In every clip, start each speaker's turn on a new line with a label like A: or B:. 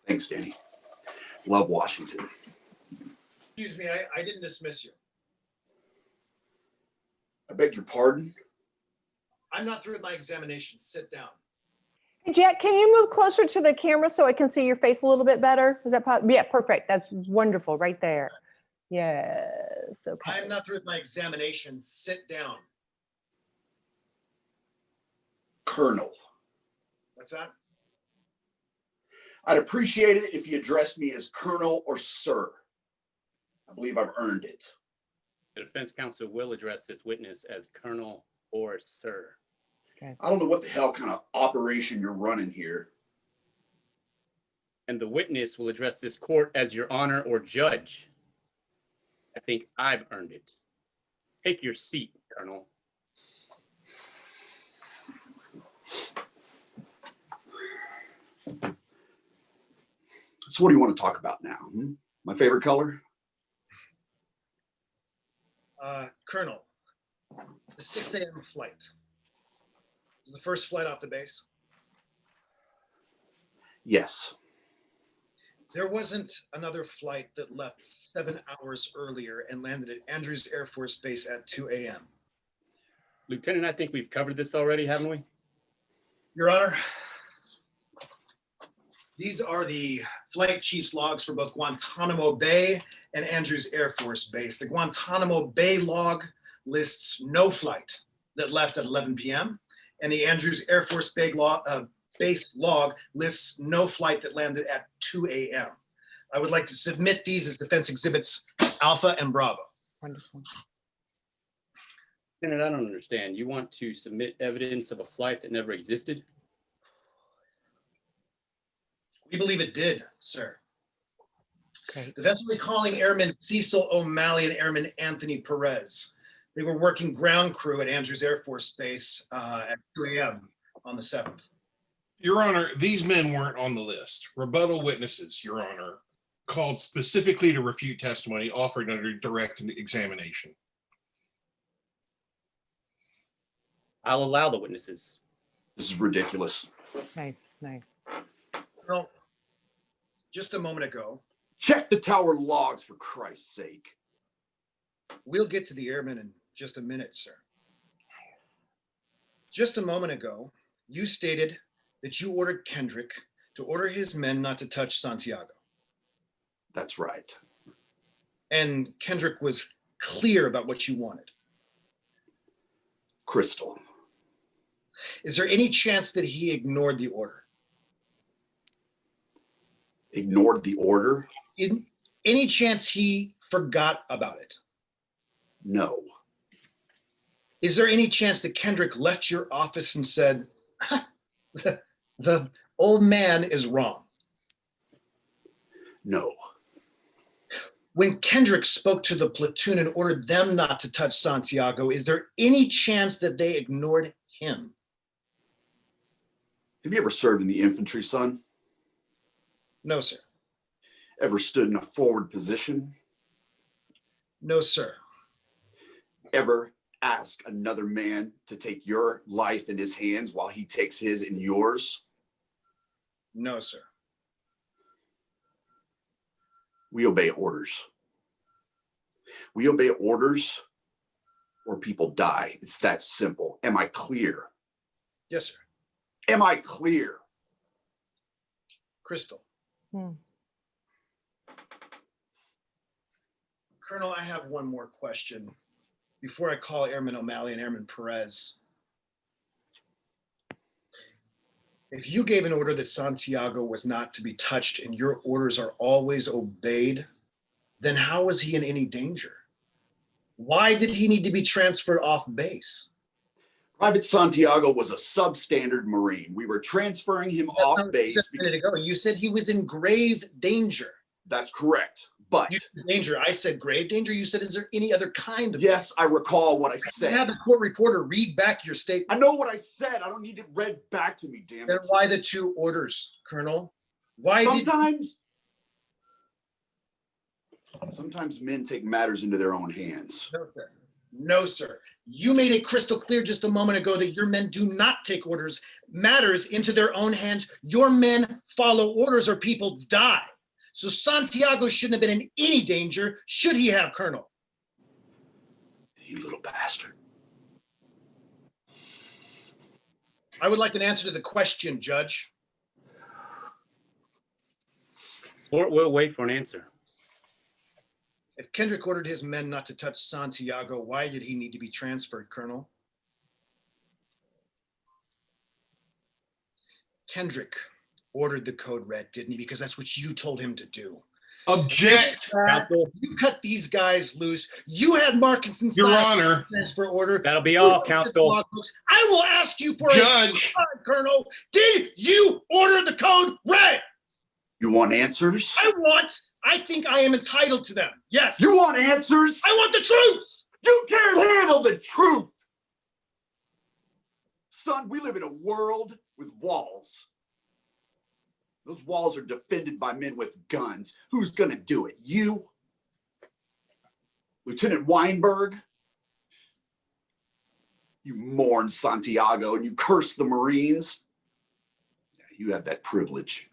A: Thanks, Danny. Love Washington.
B: Excuse me, I didn't dismiss you.
A: I beg your pardon?
B: I'm not through with my examination. Sit down.
C: Hey, Jack, can you move closer to the camera so I can see your face a little bit better? Is that possible? Yeah, perfect. That's wonderful right there. Yes, okay.
B: I'm not through with my examination. Sit down.
A: Colonel.
B: What's that?
A: I'd appreciate it if you addressed me as Colonel or Sir. I believe I've earned it.
D: The defense counsel will address this witness as Colonel or Sir.
C: Okay.
A: I don't know what the hell kind of operation you're running here.
D: And the witness will address this court as Your Honor or Judge. I think I've earned it. Take your seat, Colonel.
A: So what do you want to talk about now? My favorite color?
B: Colonel, the 6 a.m. flight was the first flight off the base.
A: Yes.
B: There wasn't another flight that left 7 hours earlier and landed at Andrews Air Force Base at 2 a.m.
D: Lieutenant, I think we've covered this already, haven't we?
B: Your Honor, these are the flight chief's logs for both Guantanamo Bay and Andrews Air Force Base. The Guantanamo Bay log lists no flight that left at 11 p.m. and the Andrews Air Force Base log lists no flight that landed at 2 a.m. I would like to submit these as defense exhibits Alpha and Bravo.
C: Wonderful.
D: Lieutenant, I don't understand. You want to submit evidence of a flight that never existed?
B: We believe it did, sir.
C: Great.
B: Defense will be calling Airman Cecil O'Malley and Airman Anthony Perez. They were working ground crew at Andrews Air Force Base at 2 a.m. on the 7th.
E: Your Honor, these men weren't on the list. Rebuttal witnesses, Your Honor, called specifically to refute testimony offered under direct examination.
D: I'll allow the witnesses.
A: This is ridiculous.
C: Nice, nice.
B: Well, just a moment ago,
A: Check the tower logs, for Christ's sake.
B: we'll get to the airmen in just a minute, sir. Just a moment ago, you stated that you ordered Kendrick to order his men not to touch Santiago.
A: That's right.
B: And Kendrick was clear about what you wanted.
A: Crystal.
B: Is there any chance that he ignored the order?
A: Ignored the order?
B: Any chance he forgot about it?
A: No.
B: Is there any chance that Kendrick left your office and said, the old man is wrong?
A: No.
B: When Kendrick spoke to the platoon and ordered them not to touch Santiago, is there any chance that they ignored him?
A: Have you ever served in the infantry, son?
B: No, sir.
A: Ever stood in a forward position?
B: No, sir.
A: Ever ask another man to take your life in his hands while he takes his in yours?
B: No, sir.
A: We obey orders. We obey orders or people die. It's that simple. Am I clear?
B: Yes, sir.
A: Am I clear?
B: Crystal.
C: Hmm.
B: Colonel, I have one more question before I call Airman O'Malley and Airman Perez. If you gave an order that Santiago was not to be touched and your orders are always obeyed, then how was he in any danger? Why did he need to be transferred off base?
A: Private Santiago was a substandard Marine. We were transferring him off base.
B: Just a minute ago, you said he was in grave danger.
A: That's correct. But
B: You said danger. I said grave danger. You said, is there any other kind of?
A: yes, I recall what I said.
B: Have the court reporter read back your statement.
A: I know what I said. I don't need it read back to me, damn
B: Then
A: it.
B: why the two orders, Colonel? Why did
A: Sometimes men take matters into their own hands.
B: no, sir. No, sir. You made it crystal clear just a moment ago that your men do not take matters into their own hands. Your men follow orders or people die. So Santiago shouldn't have been in any danger, should he have, Colonel?
A: You little bastard.
B: I would like an answer to the question, Judge.
D: Court will wait for an answer.
B: If Kendrick ordered his men not to touch Santiago, why did he need to be transferred, Colonel? Kendrick ordered the code red, didn't he? Because that's what you told him to do.
E: Object,
D: Counsel,
B: You cut these guys loose. You had Markinson
E: Your
B: sign
E: Honor.
B: the transfer order.
D: that'll be all, counsel.
B: I will ask you for
E: Judge.
B: a Colonel. Did you order the code red?
A: You want answers?
B: I think I am entitled to them. Yes.
A: You want answers?
B: I want the truth.
A: You can't handle the truth. Son, we live in a world with walls. Those walls are defended by men with guns. Who's gonna do it? You? Lieutenant Weinberg? You mourn Santiago and you curse the Marines? Yeah, you have that privilege.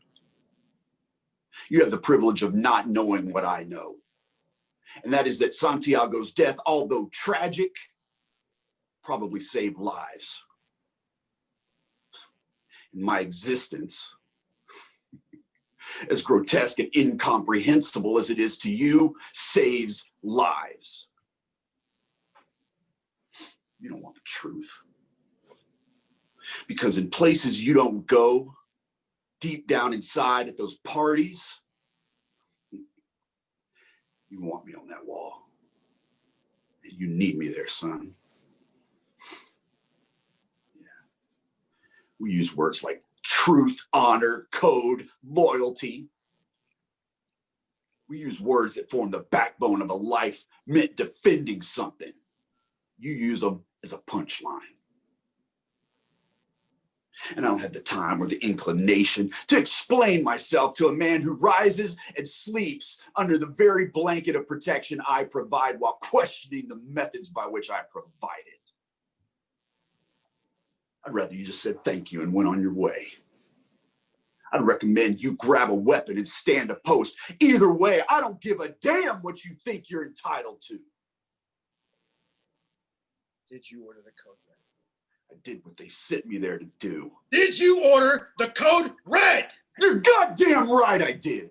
A: You have the privilege of not knowing what I know. And that is that Santiago's death, although tragic, probably saved lives. And my existence, as grotesque and incomprehensible as it is to you, saves lives. You don't want the truth. Because in places you don't go, deep down inside at those parties, you want me on that wall. And you need me there, son. Yeah. We use words like truth, honor, code, loyalty. We use words that form the backbone of a life meant defending something. You use them as a punchline. And I don't have the time or the inclination to explain myself to a man who rises and sleeps under the very blanket of protection I provide while questioning the methods by which I provide it. I'd rather you just said thank you and went on your way. I'd recommend you grab a weapon and stand a post. Either way, I don't give a damn what you think you're entitled to.
B: Did you order the code red?
A: I did what they sent me there to do.
B: Did you order the code red?
A: You're goddamn right I did.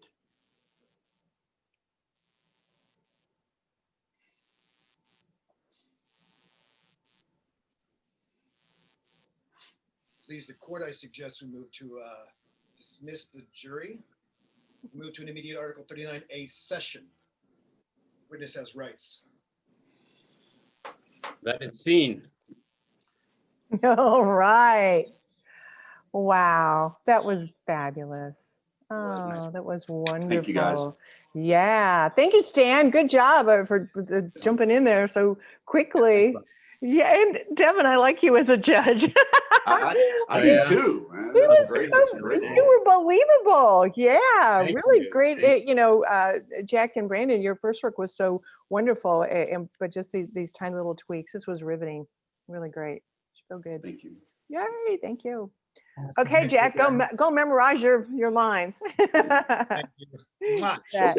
B: Please, the court, I suggest we move to dismiss the jury. Move to an immediate Article 39A session. Witness has rights.
D: That is seen.
C: All right. Wow, that was fabulous. Oh,
D: nice.
C: that was wonderful.
A: Thank you, guys.
C: Yeah, thank you, Stan. Good job for jumping in there so quickly. Yeah, and Devon, I like you as a judge.
A: I do too, man.
C: You
A: That's
C: were
A: great.
C: so-
A: That's a great.
C: You were believable. Yeah,
D: Thank
C: really
D: you.
C: great.
D: Thank
C: Jack and Brandon, your first work was so wonderful, but just these tiny little tweaks, this was riveting. Really great. So good.
A: Thank you.
C: Yay, thank you. Okay, Jack, go memorize your lines.
B: Thank you. Mwah.
C: Yeah.